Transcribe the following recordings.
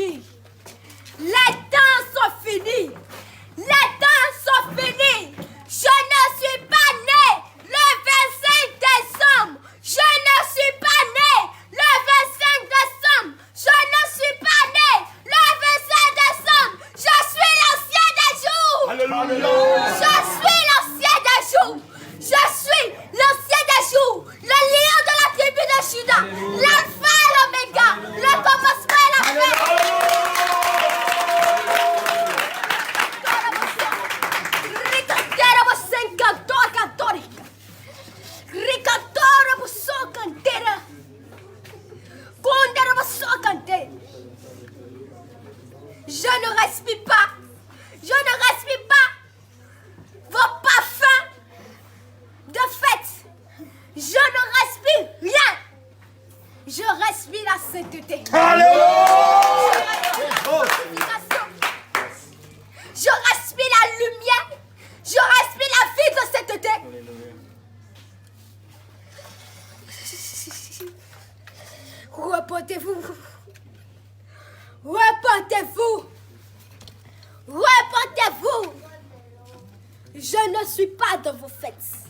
finis. Les temps sont finis. Les temps sont finis. Je ne suis pas né le 25 décembre. Je ne suis pas né le 25 décembre. Je ne suis pas né le 25 décembre. Je suis l'ancien des jours. Alléluia. Je suis l'ancien des jours. Je suis l'ancien des jours. Le lion de la tribu de Juda. L'alpha et l'oméga. Le commencement et la fin. Je ne respire pas. Je ne respire pas vos parfums de fête. Je ne respire rien. Je respire la sainteté. Alléluia. Je respire la lumière. Je respire la vie de sainteté. Repentez-vous. Repentez-vous. Repentez-vous. Je ne suis pas dans vos fêtes.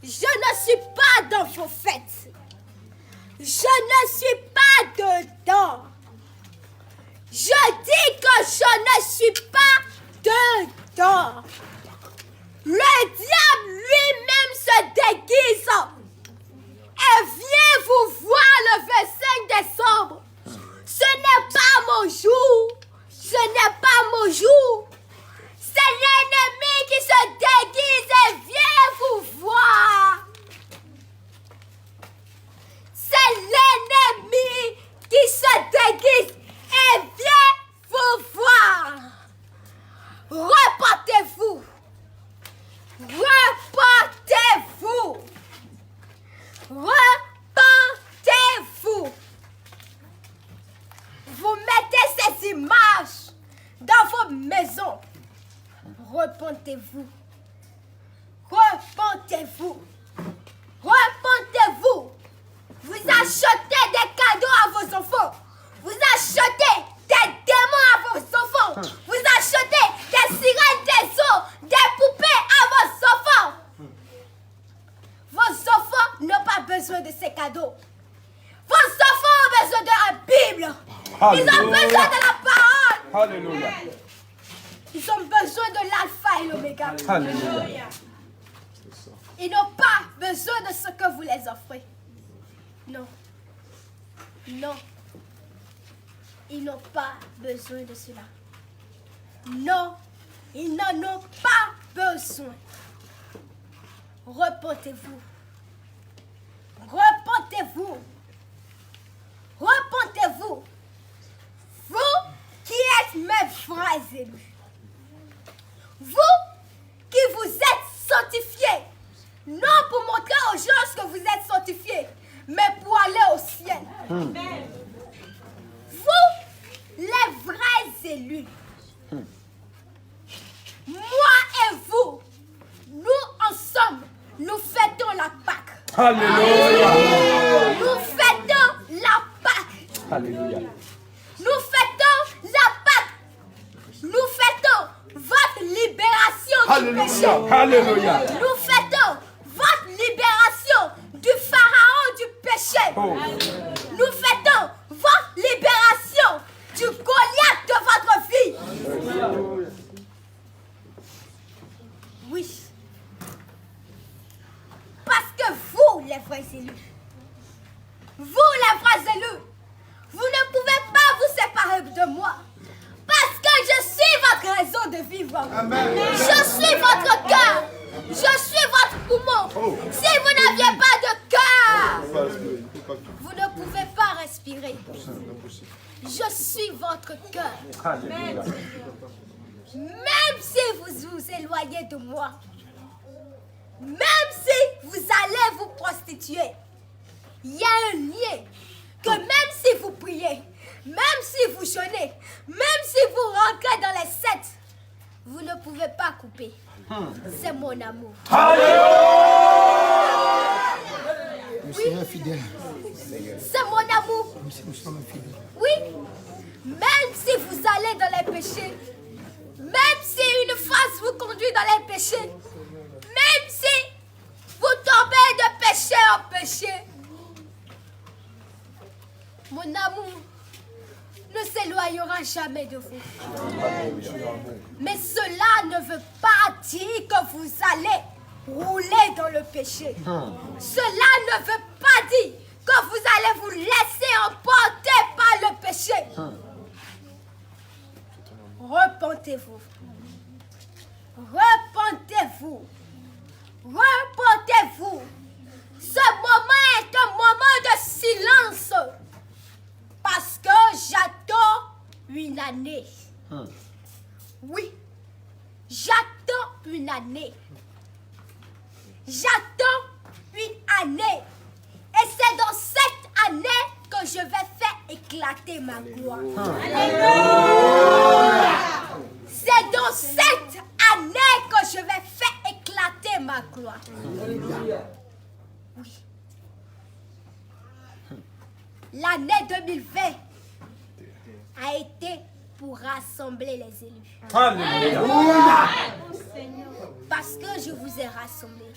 Je ne suis pas dans vos fêtes. Je ne suis pas dedans. Je dis que je ne suis pas dedans. Le diable lui-même se déguise et vient vous voir le 25 décembre. Ce n'est pas mon jour. Ce n'est pas mon jour. C'est l'ennemi qui se déguise et vient vous voir. C'est l'ennemi qui se déguise et vient vous voir. Repentez-vous. Repentez-vous. Repentez-vous. Vous mettez ces images dans vos maisons. Repentez-vous. Repentez-vous. Repentez-vous. Vous achetez des cadeaux à vos enfants. Vous achetez des démons à vos enfants. Vous achetez des sirènes, des eaux, des poupées à vos enfants. Vos enfants n'ont pas besoin de ces cadeaux. Vos enfants ont besoin de la Bible. Ils ont besoin de la parole. Alléluia. Ils ont besoin de l'alpha et l'oméga. Alléluia. Ils n'ont pas besoin de ce que vous les offrez. Non. Non. Ils n'ont pas besoin de cela. Non. Ils n'en ont pas besoin. Repentez-vous. Repentez-vous. Repentez-vous. Vous qui êtes mes frères élus. Vous qui vous êtes sanctifiés. Non pour montrer aux gens que vous êtes sanctifiés, mais pour aller au ciel. Vous, les vrais élus. Moi et vous, nous ensemble, nous fêtons la Pâque. Alléluia. Nous fêtons la Pâque. Alléluia. Nous fêtons la Pâque. Nous fêtons votre libération du péché. Alléluia. Alléluia. Nous fêtons votre libération du pharaon du péché. Oh. Nous fêtons votre libération du Goliath de votre vie. Oui. Parce que vous, les vrais élus, vous, les vrais élus, vous ne pouvez pas vous séparer de moi. Parce que je suis votre raison de vivre. Amen. Je suis votre cœur. Je suis votre poumon. Si vous n'aviez pas de cœur, vous ne pouvez pas respirer. Je suis votre cœur. Alléluia. Même si vous vous éloignez de moi, même si vous allez vous prostituer, il y a un lien que même si vous priez, même si vous jeûnez, même si vous rentrez dans les sectes, vous ne pouvez pas couper. C'est mon amour. Nous sommes fidèles. C'est mon amour. Nous sommes fidèles. Oui, Même si vous allez dans les péchés, même si une face vous conduit dans les péchés, même si vous tombez de péché en péché, mon amour ne s'éloignera jamais de vous. Mais cela ne veut pas dire que vous allez rouler dans le péché. Cela ne veut pas dire que vous allez vous laisser emporter par le péché. Repentez-vous. Repentez-vous. Repentez-vous. Ce moment est un moment de silence. Parce que j'attends une année. Oui, j'attends une année. J'attends une année. Et c'est dans cette année que je vais faire éclater ma gloire. C'est dans cette année que je vais faire éclater ma gloire. Oui. L'année 2020 a été pour rassembler les élus. Alléluia. Parce que je vous ai rassemblés.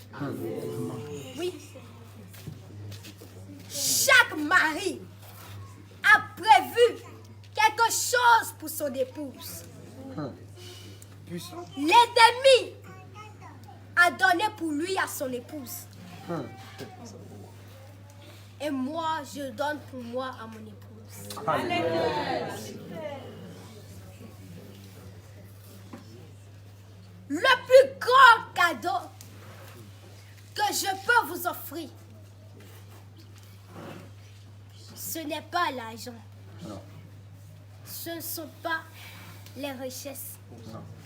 Oui. Chaque mari a prévu quelque chose pour son épouse. L'ennemi a donné pour lui à son épouse. Et moi, je donne pour moi à mon épouse. Le plus grand cadeau que je peux vous offrir, ce n'est pas l'argent. Ce ne sont pas les richesses,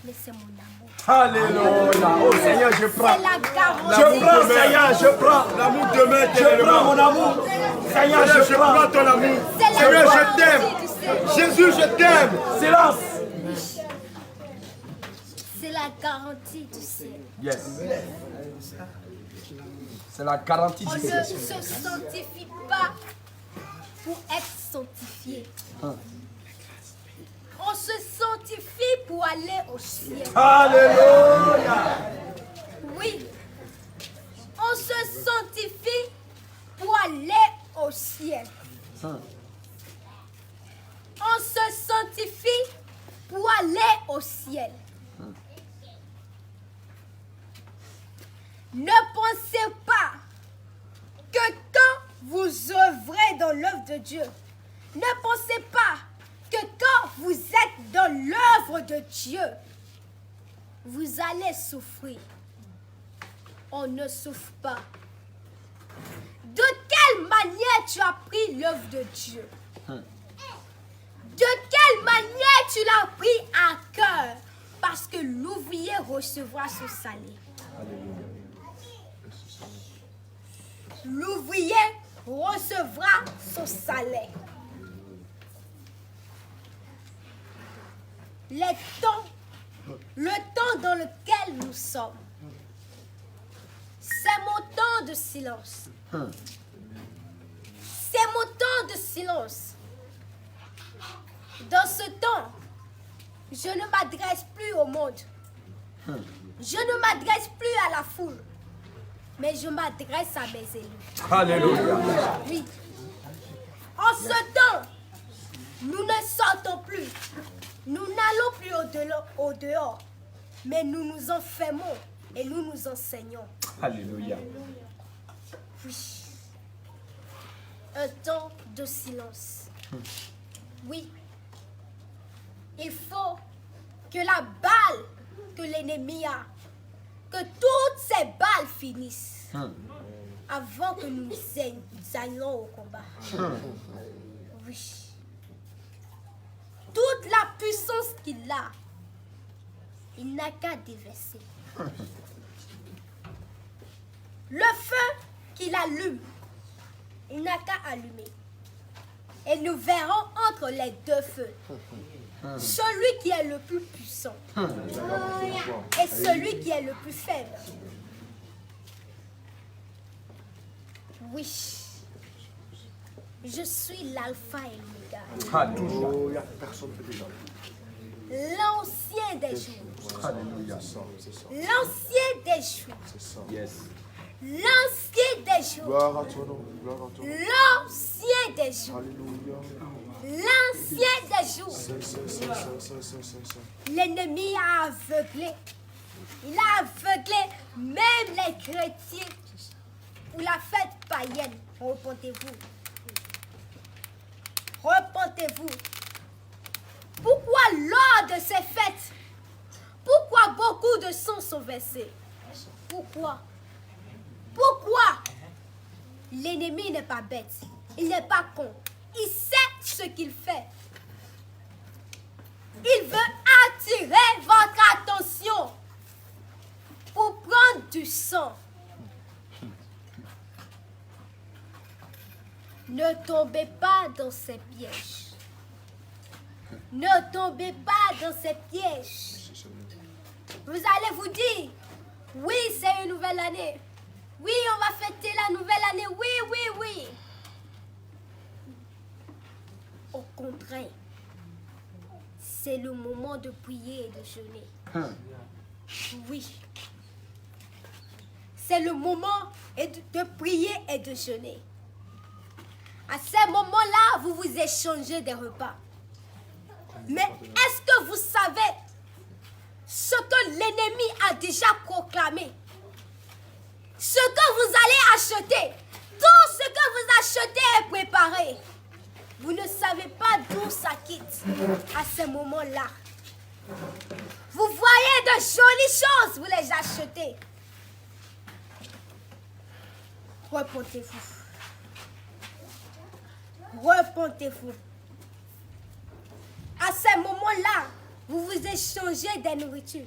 mais c'est mon amour. Alléluia. Oh Seigneur, je prends. C'est la garantie. Je prends, Seigneur, je prends. L'amour de main, je prends mon amour. Seigneur, je prends ton amour. C'est la Seigneur, je garantie t'aime. du Seigneur. Jésus, je t'aime. Silence. C'est la garantie du ciel. Yes. C'est la garantie On du ne ciel. se sanctifie pas pour être sanctifié. On se sanctifie pour aller au ciel. Alléluia. Oui. On se sanctifie pour aller au ciel. On se sanctifie pour aller au ciel. Ne pensez pas que quand vous œuvrez dans l'œuvre de Dieu, ne pensez pas que quand vous êtes dans l'œuvre de Dieu, vous allez souffrir. On ne souffre pas. De quelle manière tu as pris l'œuvre de Dieu? De quelle manière tu l'as pris à cœur? Parce que l'ouvrier recevra son salaire. L'ouvrier recevra son salaire. Le temps dans lequel nous sommes, c'est mon temps de silence. C'est mon temps de silence. Dans ce temps, je ne m'adresse plus au monde. Je ne m'adresse plus à la foule. Mais je m'adresse à mes élus. Alléluia. Oui. En ce temps, nous ne sortons plus. Nous n'allons plus au dehors. Mais nous nous enfermons et nous nous enseignons. Alléluia. Oui. Un temps de silence. Oui. Il faut que la balle que l'ennemi a, que toutes ces balles finissent avant que nous allions au combat. Oui. Toute la puissance qu'il a, il n'a qu'à déverser. Le feu qu'il allume, il n'a qu'à allumer. Et nous verrons entre les deux feux celui qui est le plus puissant et celui qui est le plus faible. Oui. Je suis l'alpha et l'oméga. Alléluia. Personne ne peut déjà. L'ancien des jours. Alléluia. L'ancien des jours. C'est ça. Yes. L'ancien des jours. Gloire à ton nom. Gloire à ton nom. L'ancien des jours. Alléluia. L'ancien des jours. C'est. L'ennemi a aveuglé. Il a aveuglé même les chrétiens pour la fête païenne. Repentez-vous. Repentez-vous. Pourquoi lors de ces fêtes, pourquoi beaucoup de sang sont versés? Pourquoi? Pourquoi? L'ennemi n'est pas bête. Il n'est pas con. Il sait ce qu'il fait. Il veut attirer votre attention pour prendre du sang. Ne tombez pas dans ces pièges. Ne tombez pas dans ces pièges. Vous allez vous dire, oui, c'est une nouvelle année. Oui, on va fêter la nouvelle année. Oui, oui, oui. Au contraire, c'est le moment de prier et de jeûner. Oui. C'est le moment de prier et de jeûner. À ce moment-là, vous vous échangez des repas. Mais est-ce que vous savez ce que l'ennemi a déjà proclamé? Ce que vous allez acheter, tout ce que vous achetez est préparé. Vous ne savez pas d'où ça quitte à ce moment-là. Vous voyez de jolies choses, vous les achetez. Repentez-vous. Repentez-vous. À ce moment-là, vous vous échangez des nourritures.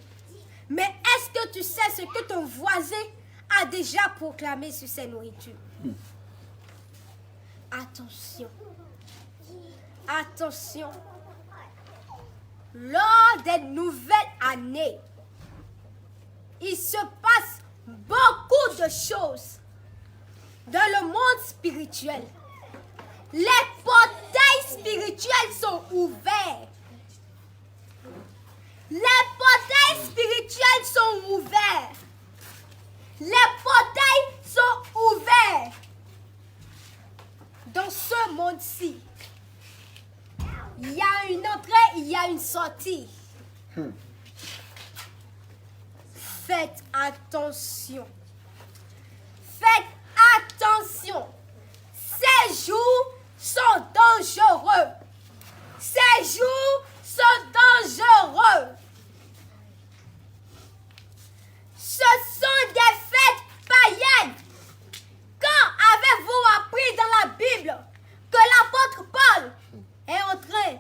Mais est-ce que tu sais ce que ton voisin a déjà proclamé sur ces nourritures? Attention. Attention. Lors des nouvelles années, il se passe beaucoup de choses dans le monde spirituel. Les portails spirituels sont ouverts. Les portails spirituels sont ouverts. Les portails sont ouverts. Dans ce monde-ci, il y a une entrée, il y a une sortie. Faites attention. Faites attention. Ces jours sont dangereux. Ces jours sont dangereux. Ce sont des fêtes païennes. Quand avez-vous appris dans la Bible que l'apôtre Paul est en train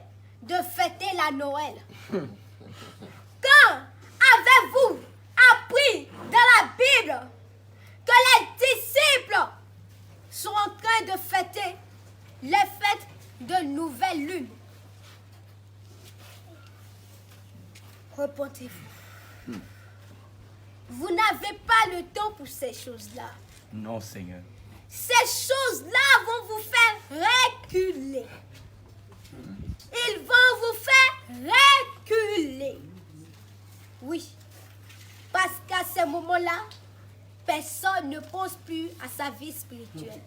de fêter la Noël? Quand avez-vous appris dans la Bible que les disciples sont en train de fêter les fêtes de nouvelle lune? Repentez-vous. Vous n'avez pas le temps pour ces choses-là. Non, Seigneur. Ces choses-là vont vous faire reculer. Ils vont vous faire reculer. Oui. Parce qu'à ce moment-là, personne ne pense plus à sa vie spirituelle.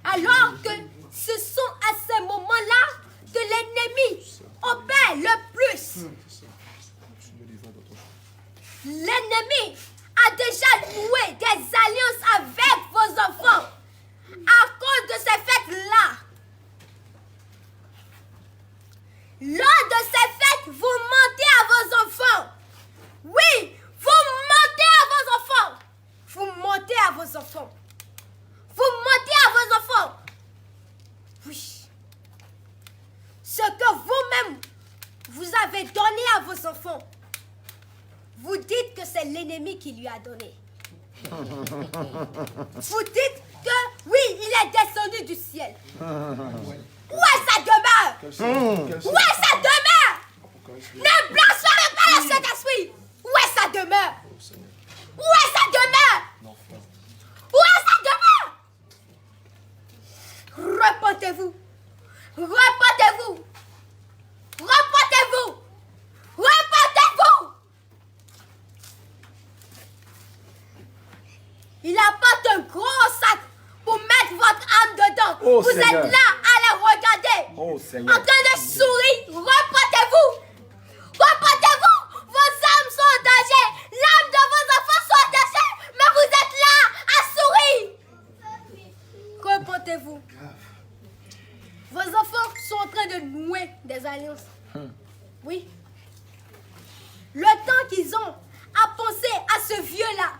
Alors que ce sont à ce moment-là que l'ennemi opère le plus. L'ennemi a déjà noué des alliances avec vos enfants à cause de ces fêtes-là. Lors de ces fêtes, vous mentez à vos enfants. Oui, vous mentez à vos enfants. Vous mentez à vos enfants. Vous mentez à vos enfants. Oui. Ce que vous-même, vous avez donné à vos enfants, vous dites que c'est l'ennemi qui lui a donné. Vous dites que, oui, il est descendu du ciel. Où est sa demeure? Où est sa demeure? Ne blasphémez pas le Saint-Esprit. Où est sa demeure? Où est sa demeure? Où est sa demeure? Repentez-vous. Repentez-vous. Repentez-vous. Repentez-vous. Il apporte un gros sac pour mettre votre âme dedans. Oh, vous Seigneur. êtes là à les regarder. Oh, En Seigneur. train de sourire. Repentez-vous. Repentez-vous. Vos âmes sont en danger. L'âme de vos enfants sont en danger. Mais vous êtes là à sourire. Repentez-vous. Vos enfants sont en train de nouer des alliances. Oui. Le temps qu'ils ont à penser à ce vieux-là.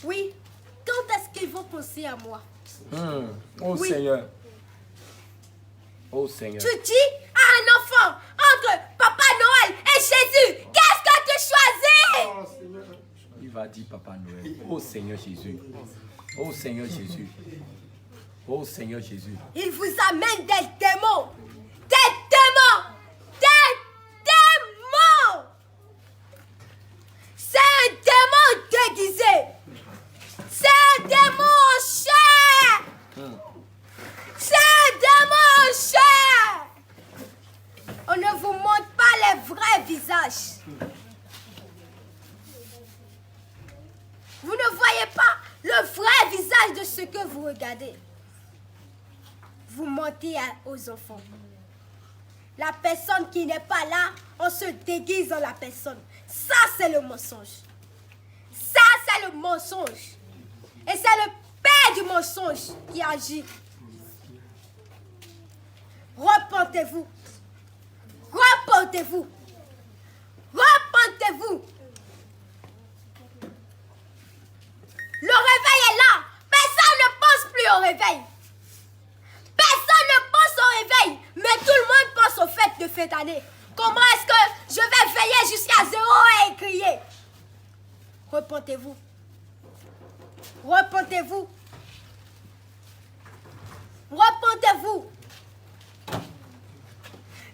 Oui. Quand est-ce qu'ils vont penser à moi? Oh, Oui. Seigneur. Oh, Seigneur. Tu dis à un enfant entre Papa Noël et Jésus, qu'est-ce que tu choisis? Il va dire Papa Noël. Oh, Seigneur Jésus. Oh, Seigneur Jésus. Oh, Seigneur Jésus. Il vous amène des démons. Des démons. Des démons. C'est un démon déguisé. C'est un démon en chair. C'est un démon en chair. On ne vous montre pas les vrais visages. Vous ne voyez pas le vrai visage de ce que vous regardez. Vous mentez aux enfants. La personne qui n'est pas là, on se déguise dans la personne. Ça, c'est le mensonge. Ça, c'est le mensonge. Et c'est le père du mensonge qui agit. Repentez-vous. Repentez-vous. Repentez-vous. Le réveil est là. Personne ne pense plus au réveil. Personne ne pense au réveil. Mais tout le monde pense aux fêtes de fin d'année. Comment est-ce que je vais veiller jusqu'à 0 et crier? Repentez-vous. Repentez-vous. Repentez-vous.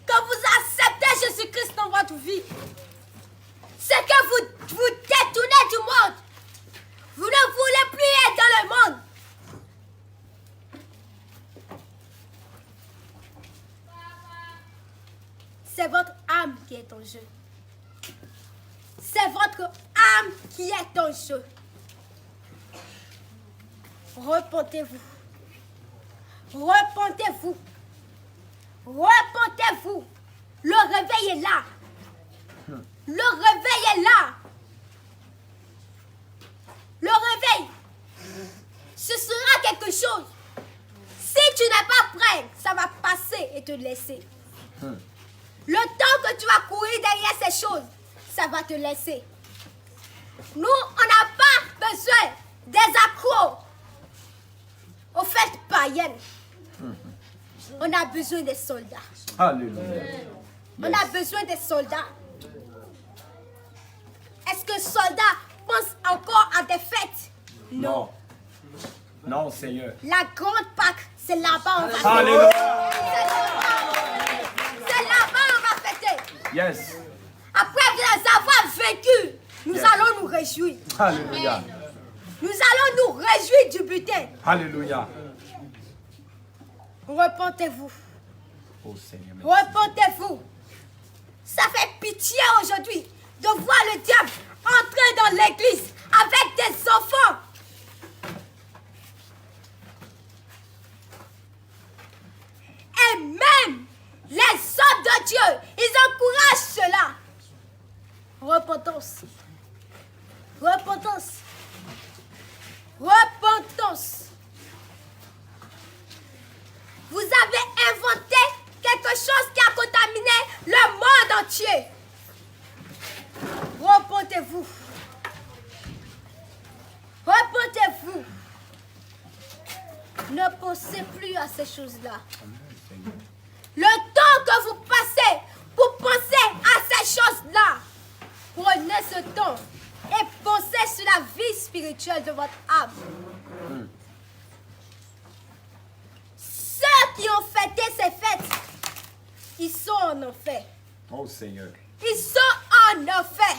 Quand vous acceptez Jésus-Christ dans votre vie, c'est que vous vous détournez du monde. Vous ne voulez plus être dans le monde. C'est votre âme qui est en jeu. C'est votre âme qui est en jeu. Repentez-vous. Repentez-vous. Repentez-vous. Le réveil est là. Le réveil est là. Le réveil, ce sera quelque chose. Si tu n'es pas prêt, ça va passer et te laisser. Le temps que tu vas courir derrière ces choses, ça va te laisser. Nous, on n'a pas besoin des accros aux fêtes païennes. On a besoin des soldats. Alléluia. On a besoin des soldats. Est-ce que soldats pensent encore à des fêtes? Non. Non, Seigneur. La grande Pâque, c'est là-bas on va fêter. Alléluia. C'est là-bas on va fêter. Yes. Après avoir vaincu, nous Yes. allons nous réjouir. Alléluia. Nous allons nous réjouir du butin. Alléluia. Repentez-vous. Oh Seigneur. merci. Repentez-vous. Ça fait pitié aujourd'hui de voir le diable entrer dans l'église avec des enfants. Et même les hommes de Dieu, ils encouragent cela. Repentance. Repentance. Repentance. Vous avez inventé quelque chose qui a contaminé le monde entier. Repentez-vous. Repentez-vous. Ne pensez plus à ces choses-là. Le temps que vous passez pour penser à ces choses-là, prenez ce temps et pensez sur la vie spirituelle de votre âme. Ceux qui ont fêté ces fêtes, ils sont en enfer. Oh Seigneur. Ils sont en enfer.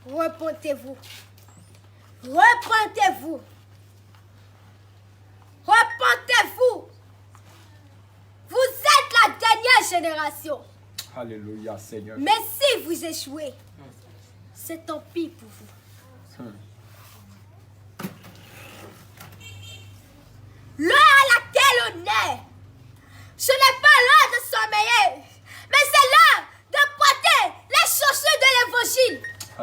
Repentez-vous. Repentez-vous. Repentez-vous. Vous êtes la dernière génération. Alléluia, Seigneur. Mais si vous échouez, c'est tant pis pour vous. L'heure à laquelle on est, ce n'est pas l'heure de sommeiller, mais c'est l'heure de porter les chaussures de l'évangile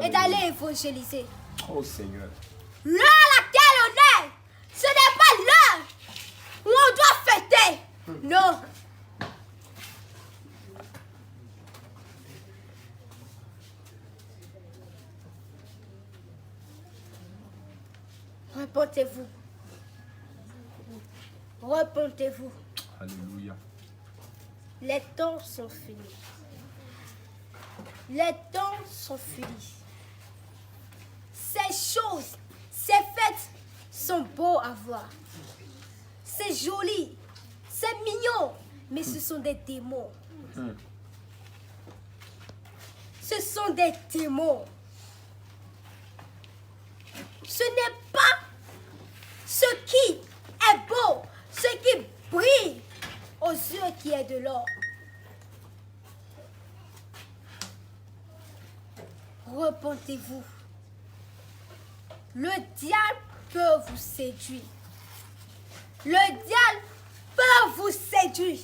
et d'aller évangéliser. Oh Seigneur. L'heure à laquelle on est, ce n'est pas l'heure où on doit fêter. Non. Repentez-vous. Repentez-vous. Alléluia. Les temps sont finis. Les temps sont finis. Ces choses, ces fêtes sont beaux à voir. C'est joli, c'est mignon, mais ce sont des démons. Ce sont des démons. Ce n'est pas ce qui est beau, ce qui brille aux yeux qui est de l'or. Repentez-vous. Le diable peut vous séduire. Le diable peut vous séduire.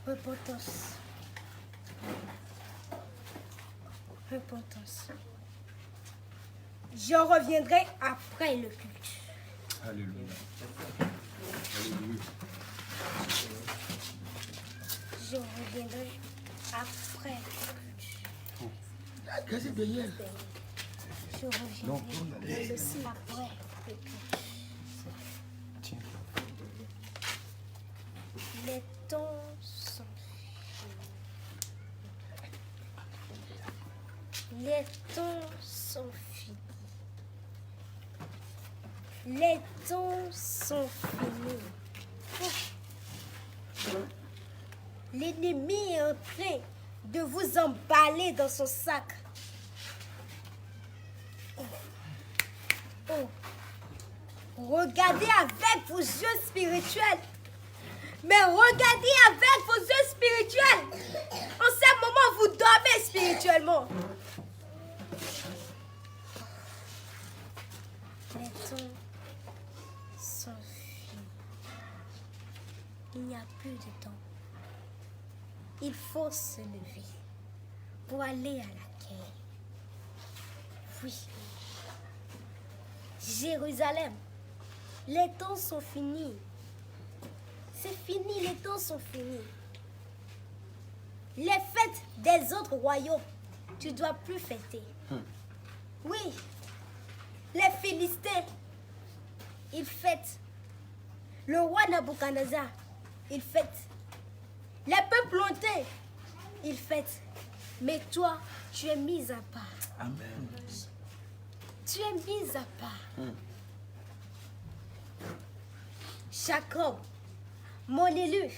Repentance. Repentance. Je reviendrai après le culte. Alléluia. Alléluia. Je reviendrai après le culte. Qu'est-ce que c'est? Je reviendrai après le culte. Les temps sont finis. Les temps sont finis. Les temps sont finis. L'ennemi est en train de vous emballer dans son sac. Oh. Regardez avec vos yeux spirituels. Mais regardez avec vos yeux spirituels. En ce moment, vous dormez spirituellement. Les temps sont finis. Il n'y a plus de temps. Il faut se lever pour aller à la guerre. Oui. Jérusalem, les temps sont finis. C'est fini, les temps sont finis. Les fêtes des autres royaumes, tu ne dois plus fêter. Oui, les Philistins, ils fêtent. Le roi Nabuchodonosor, il fête. Les peuples lointains, ils fêtent. Mais toi, tu es mis à part. Amen. Tu es mis à part. Jacob, mon élu,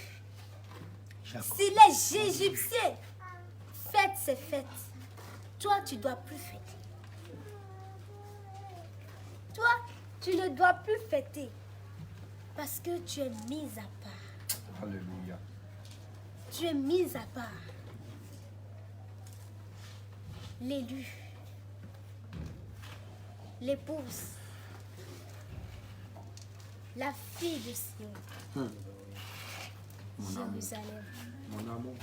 si les Égyptiens fêtent ces fêtes, toi, tu ne dois plus fêter. Toi, tu ne dois plus fêter parce que tu es mis à part. Alléluia. Tu es mis à part. L'élu, l'épouse, la fille de Sion, Mon amour. Jérusalem. Mon amour.